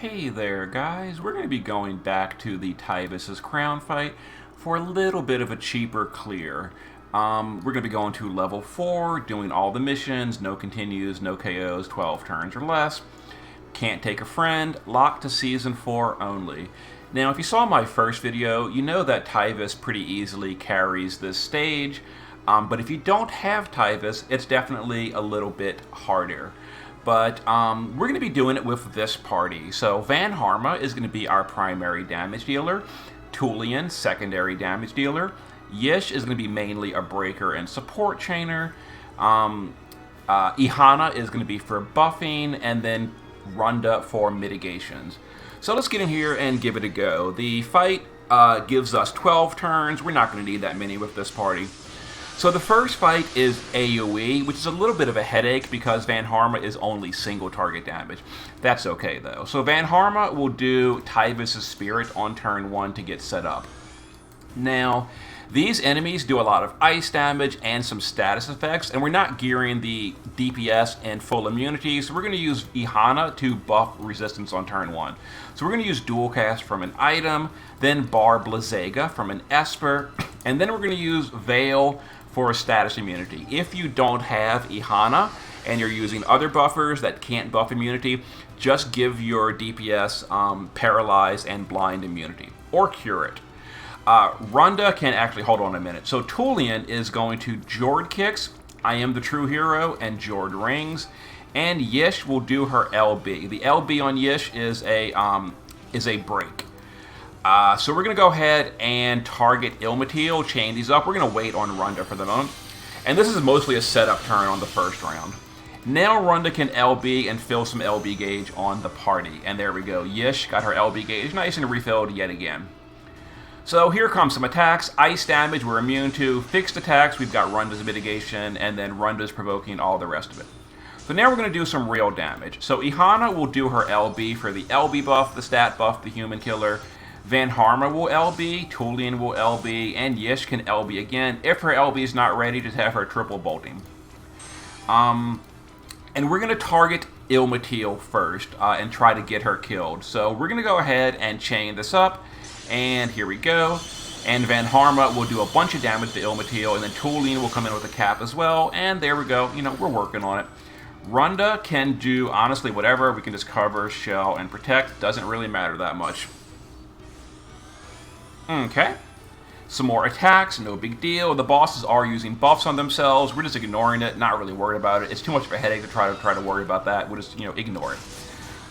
Hey there, guys. We're going to be going back to the Taivas' crown fight for a little bit of a cheaper clear. We're going to be going to level 4, doing all the missions, no continues, no KOs, 12 turns or less. Can't take a friend, locked to Season 4 only. Now, if you saw my first video, you know that Taivas pretty easily carries this stage, but if you don't have Taivas, it's definitely a little bit harder. But we're going to be doing it with this party. So Van Harma is going to be our primary damage dealer. Tulian, secondary damage dealer. Yish is going to be mainly a breaker and support chainer. Ihana is going to be for buffing, and then Runda for mitigations. So let's get in here and give it a go. The fight gives us 12 turns. We're not going to need that many with this party. So the first fight is AoE, which is a little bit of a headache because Van Harma is only single target damage. That's okay though. So Van Harma will do Taivas' Spirit on turn 1 to get set up. Now, these enemies do a lot of ice damage and some status effects, and we're not gearing the DPS and full immunity, so we're going to use Ihana to buff resistance on turn 1. So we're going to use Dual Cast from an item, then Bar Blazega from an Esper, and then we're going to use Veil for a status immunity. If you don't have Ihana and you're using other buffers that can't buff immunity, just give your DPS Paralyze and Blind immunity, or cure it. Runda can actually, hold on a minute. So Tulian is going to Jord Kicks, I Am the True Hero, and Jord Rings, and Yish will do her LB. The LB on Yish is a break. So we're going to go ahead and target Ilmatil, chain these up. We're going to wait on Runda for the moment. And this is mostly a setup turn on the first round. Now Runda can LB and fill some LB gauge on the party. And there we go. Yish got her LB gauge nice and refilled yet again. So here comes some attacks. Ice damage we're immune to. Fixed attacks, we've got Runda's mitigation, and then Runda's provoking all the rest of it. So now we're going to do some real damage. So Ihana will do her LB for the LB buff, the stat buff, the human killer. Van Harma will LB, Tulian will LB, and Yish can LB again. If her LB is not ready, just have her triple bolting. And we're going to target Ilmatil first and try to get her killed. So we're going to go ahead and chain this up. And here we go. And Van Harma will do a bunch of damage to Ilmatil, and then Tulian will come in with a cap as well. And there we go. You know, we're working on it. Runda can do, honestly, whatever. We can just cover, shell, and protect. Doesn't really matter that much. Okay. Some more attacks, no big deal. The bosses are using buffs on themselves. We're just ignoring it, not really worried about it. It's too much of a headache to try to worry about that. We'll just, ignore it.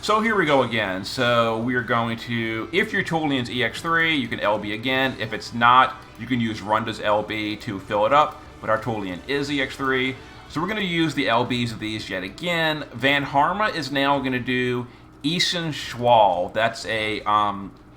So here we go again. So we're going to, if your Tulian's EX3, you can LB again. If it's not, you can use Runda's LB to fill it up. But our Tulian is EX3. So we're going to use the LBs of these yet again. Van Harma is now going to do Isen Schwal. That's a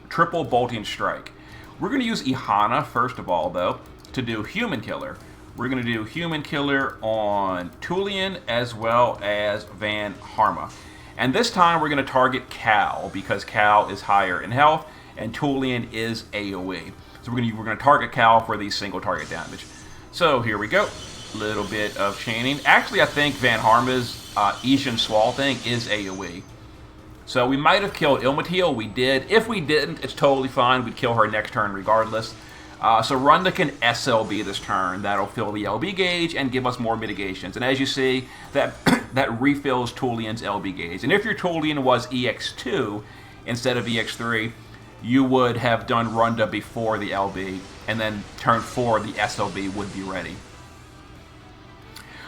triple bolting strike. We're going to use Ihana, first of all, though, to do Human Killer. We're going to do Human Killer on Tulian as well as Van Harma. And this time we're going to target Cal, because Cal is higher in health, and Tulian is AoE. So we're going to target Cal for the single target damage. So here we go. Little bit of chaining. Actually, I think Van Harma's Ishan Swall thing is AoE. So we might have killed Ilmatil. We did. If we didn't, it's totally fine. We'd kill her next turn regardless. So Runda can SLB this turn. That'll fill the LB gauge and give us more mitigations. And as you see, that refills Tulian's LB gauge. And if your Tulian was EX2 instead of EX3, you would have done Runda before the LB, and then turn 4, the SLB would be ready.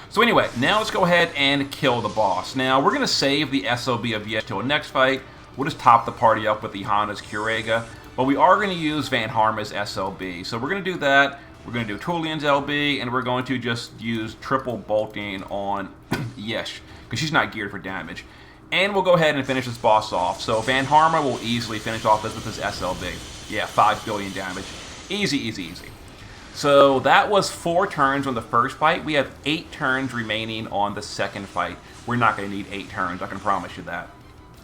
So anyway, now let's go ahead and kill the boss. Now, we're going to save the SLB of Yish till the next fight. We'll just top the party up with Ihana's Kurega. But we are going to use Van Harma's SLB. So we're going to do that. We're going to do Tulian's LB, and we're going to just use triple bolting on Yish, because she's not geared for damage. And we'll go ahead and finish this boss off. So Van Harma will easily finish off this with his SLB. Yeah, 5 billion damage. Easy, easy, easy. So that was 4 turns on the first fight. We have 8 turns remaining on the second fight. We're not going to need 8 turns, I can promise you that.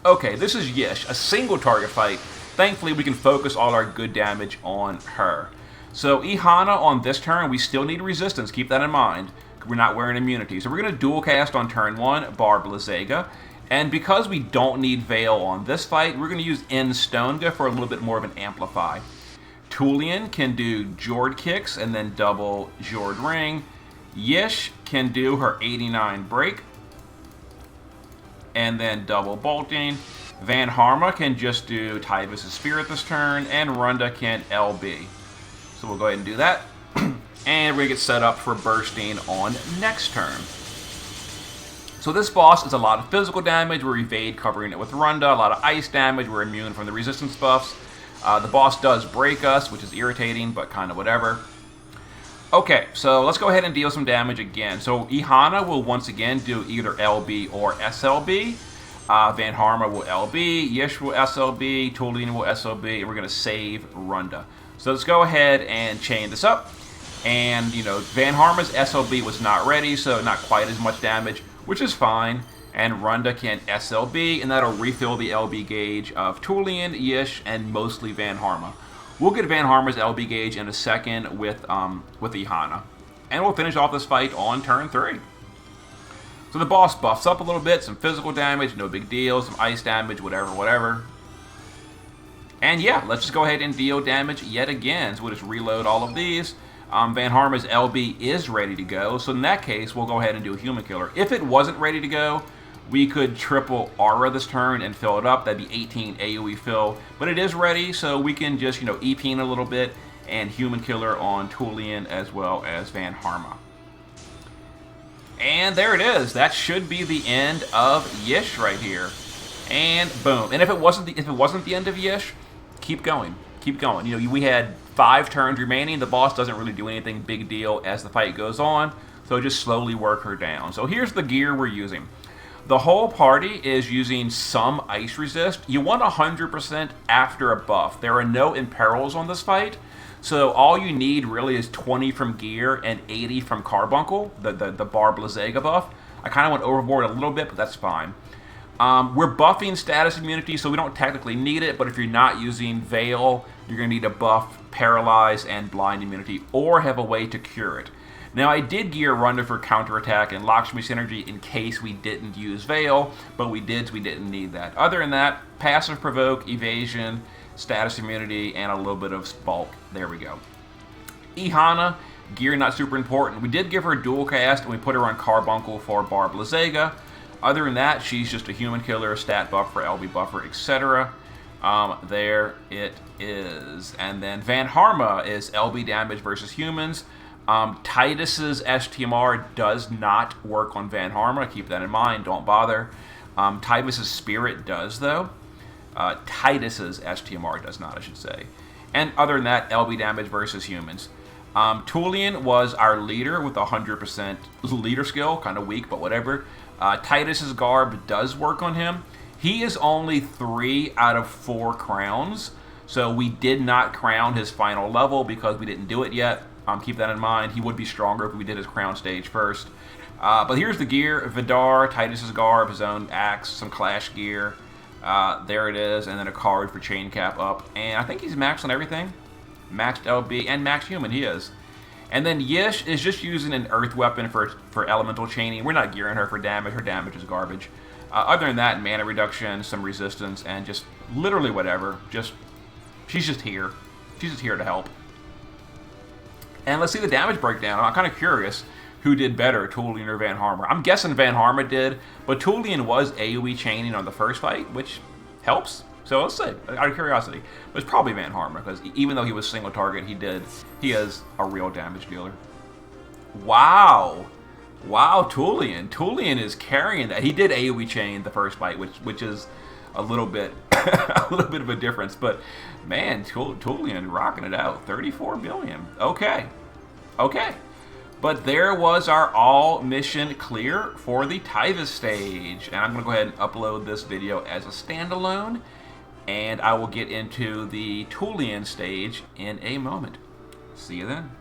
Okay, this is Yish, a single target fight. Thankfully, we can focus all our good damage on her. So Ihana on this turn, we still need resistance. Keep that in mind. We're not wearing immunity. So we're going to dual cast on turn 1, Bar Blazega. And because we don't need Veil on this fight, we're going to use Stonga for a little bit more of an amplify. Tulian can do Jord kicks and then double Jord ring. Yish can do her 89 break and then double bolting. Van Harma can just do Taivas' Spirit this turn, and Runda can LB. So we'll go ahead and do that. And we're going to get set up for bursting on next turn. So this boss is a lot of physical damage. We're evade covering it with Runda. A lot of ice damage. We're immune from the resistance buffs. The boss does break us, which is irritating, but kind of whatever. Okay, so let's go ahead and deal some damage again. So Ihana will once again do either LB or SLB. Van Harma will LB, Yish will SLB, Tulian will SLB, and we're going to save Runda. So let's go ahead and chain this up. And, you know, Van Harma's SLB was not ready, so not quite as much damage, which is fine. And Runda can SLB, and that'll refill the LB gauge of Tulian, Yish, and mostly Van Harma. We'll get Van Harma's LB gauge in a second with Ihana. And we'll finish off this fight on turn 3. So the boss buffs up a little bit, some physical damage, no big deal, some ice damage, whatever. And yeah, let's just go ahead and deal damage yet again. So we'll just reload all of these. Van Harma's LB is ready to go, so in that case, we'll go ahead and do a Human Killer. If it wasn't ready to go, we could triple Aura this turn and fill it up. That'd be 18 AoE fill, but it is ready, so we can just, you know, EP-ing a little bit and Human Killer on Tulian as well as Van Harma. And there it is. That should be the end of Yish right here. And boom. And if it wasn't the end of Yish, keep going. Keep going. You know, we had 5 turns remaining. The boss doesn't really do anything big deal as the fight goes on, so just slowly work her down. So here's the gear we're using. The whole party is using some ice resist. You want 100% after a buff. There are no imperils on this fight. So all you need really is 20 from gear and 80 from Carbuncle, the Barb Lazega buff. I kind of went overboard a little bit, but that's fine. We're buffing status immunity, so we don't technically need it, but if you're not using Veil, you're going to need to buff Paralyze and Blind immunity, or have a way to cure it. Now, I did gear Runda for counterattack and Lakshmi Synergy in case we didn't use Veil, but we did, so we didn't need that. Other than that, passive provoke, evasion, status immunity, and a little bit of bulk. There we go. Ihana, gear not super important. We did give her dual cast, and we put her on Carbuncle for Barb Lazega. Other than that, she's just a Human Killer, stat buffer, LB buffer, etc. There it is. And then Van Harma is LB damage versus humans. Titus's STMR does not work on Van Harma. Keep that in mind. Don't bother. Taivas' Spirit does, though. Titus's STMR does not, I should say. And other than that, LB damage versus humans. Tulian was our leader with 100% leader skill. Kind of weak, but whatever. Titus's Garb does work on him. He is only 3 out of 4 crowns. So we did not crown his final level because we didn't do it yet. Keep that in mind. He would be stronger if we did his crown stage first. But here's the gear. Vidar, Titus's Garb, his own axe, some Clash gear. There it is. And then a card for Chain Cap up. And I think he's maxed on everything. Maxed LB and maxed human. He is. And then Yish is just using an earth weapon for elemental chaining. We're not gearing her for damage. Her damage is garbage. Other than that, mana reduction, some resistance, and just literally whatever. She's just here. She's just here to help. And let's see the damage breakdown. I'm kind of curious who did better, Tulian or Van Harma. I'm guessing Van Harma did, but Tulian was AoE chaining on the first fight, which helps. So let's see, out of curiosity. But it's probably Van Harma, because even though he was single target, he is a real damage dealer. Wow. Wow, Tulian. Tulian is carrying that. He did AoE chain the first fight, which is a little bit of a difference. But man, Tulian rocking it out. 34 billion. Okay. But there was our all mission clear for the Taivas stage. And I'm going to go ahead and upload this video as a standalone. And I will get into the Tulian stage in a moment. See you then.